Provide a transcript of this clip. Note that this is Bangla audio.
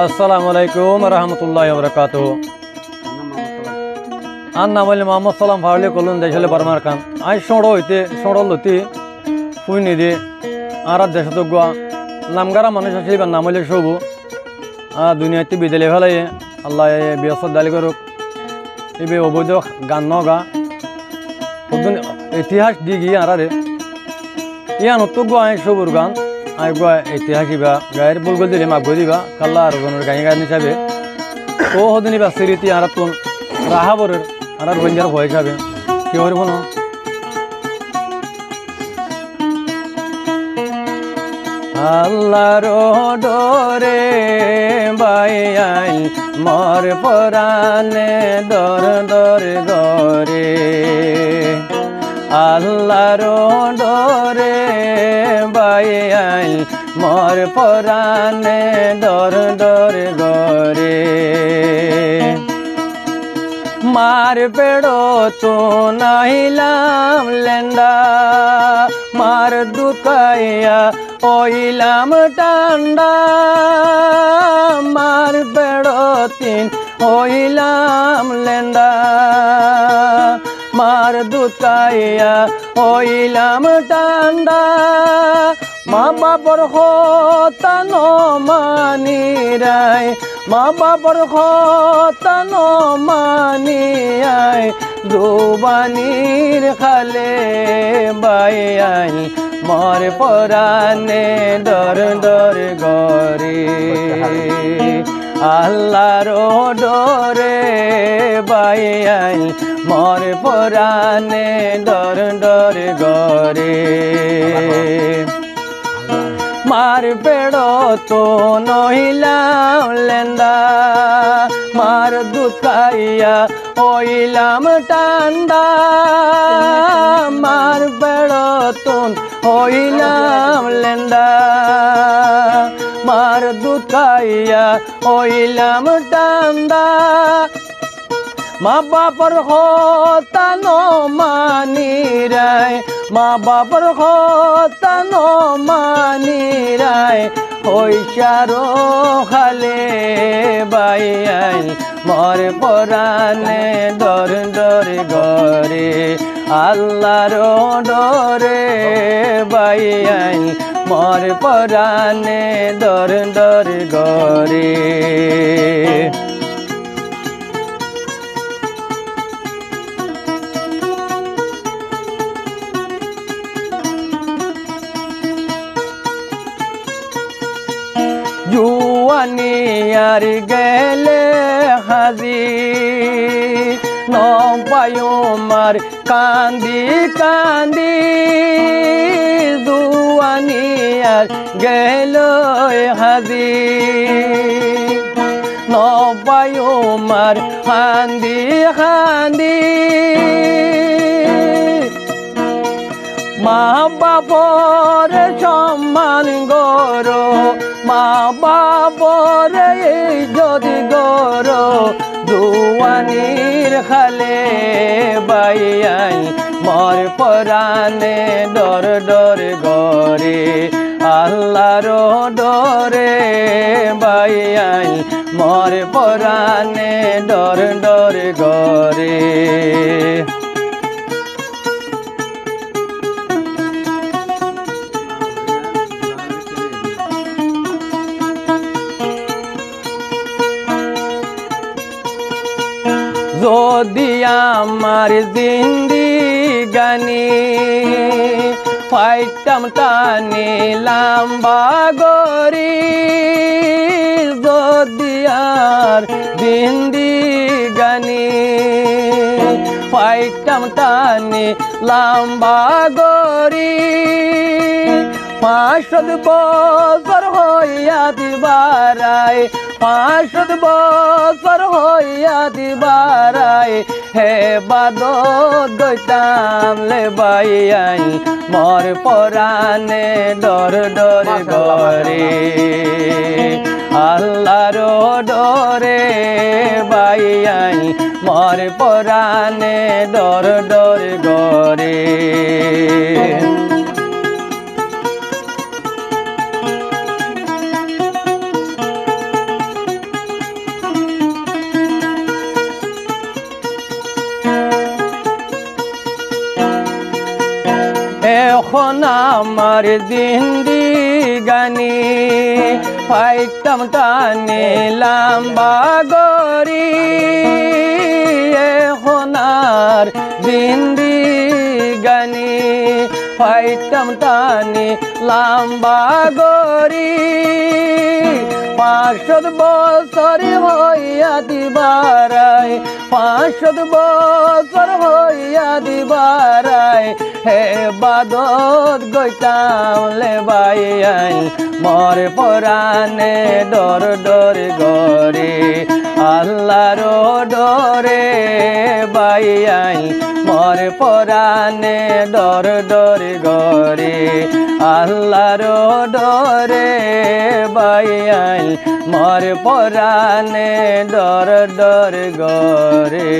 আসসালামু আলাইকুম রহমতুল্লাহি ওয়া বারাকাতুহু। আর নাম হইলে মোহাম্মদ সালাম ফাউলি কলুন দেশলে বর্মার খান। আই সড় লতি ফুই নিদি আর দেশত গোয়া নামগারা মানুষ আছে এবার নাম হইলে সবু দুনিয়াতে বিদেলে ফেলাই আল্লাহ বিয়সত দালি করুক। এবে অবৈধ গান নগা ইতিহাস দি গিয়ে আরে ইয়ান তো গোয়া সবুর গান আই গোয়া ইতিহাস ইবা গায়ের বুলগুল দিলে মাগ দিবা কাল্লা আর জনের গাই গান হিসাবে ও হদিনিবা সিরিতি আর তুন রাহাবরের আর বঞ্জার ভয় হিসাবে কি হরিব না আল্লাহর ডরে বাইয়াই মর পরানে দর দর গরে আল্লাহর ডরে বাইয়াই মর পরানে দর দর গরে মার পেড়ো তো নাইলাম লেন্ডা মার দুকাইয়া ওইলাম টান্ডা মার পেড়ো তিন ওইলাম লেন্ডা মার দুকাইয়া ওইলাম টান্ডা মা বাবার হতা ন মানি রায় মা বাবার হতা ন মানি আয় জুবানির খালে বাইয়াই মর পরানে দর দর গরে আল্লাহর ডরে বাইয়াই মর পরানে দর দর গরে মার পেড়ো তো নহিলাম লেন্দা মার দুকাইয়া ওইলাম টান্ডা মার পেড়ো তো ওইলাম লেন্দা মার দুকাইয়া ওইলাম টান্ডা মা বাবার হতা ন মানি রায় মা বাবার হতা ন মানি রায় পয়সারো খালে বাইয়াই মর পরানে দর দর গরে আল্লাহর ডরে বাইয়াই মর পরানে দর দর গরে জুয়ানি আর গেলে হাজি নপায়ো মার কান্দি কান্দি জুয়ানি আর গেল হাজি নপায়ো মার কান্দি কান্দি মা বাবার সম্মান গরো মা বাবার যদি গরো জুয়ানির খালে বাইয়াই মর পরানে ডর ডর গরে আল্লাহর ডরে বাইয়াই মর পরানে ডর ডর গরে যদি আমার জিন্দিগানি ফাইটাম টানি লাম্বা গরি যদি আর জিন্দিগানি ফাইটাম টানি লাম্বা গরি 500 বছর হইয়া দিবারাই 500 বছর হইয়া দিবারাই হে বাদত গইতাম লে বাইয়াই মর পরানে ডর ডর গরে আল্লাহর ডরে বাইয়াই মর পরানে ডর ডর গরে এখন আমার জিন্দি গানি ফাইটাম টানি লাম্বা গরি এখন আর জিন্দি গানি ফাইটাম টানি লাম্বা গরি 500 বছর হইয়া দিবারাই 500 বছর হইয়া দিবারাই হে বাদত গইতাম লে বাইয়াই মর পরানে ডর ডর গরে আল্লাহর ডরে বাইয়াই মর পরানে ডর ডর গরে আল্লাহর ডরে বাইয়াই মর পরানে ডর ডর গরে।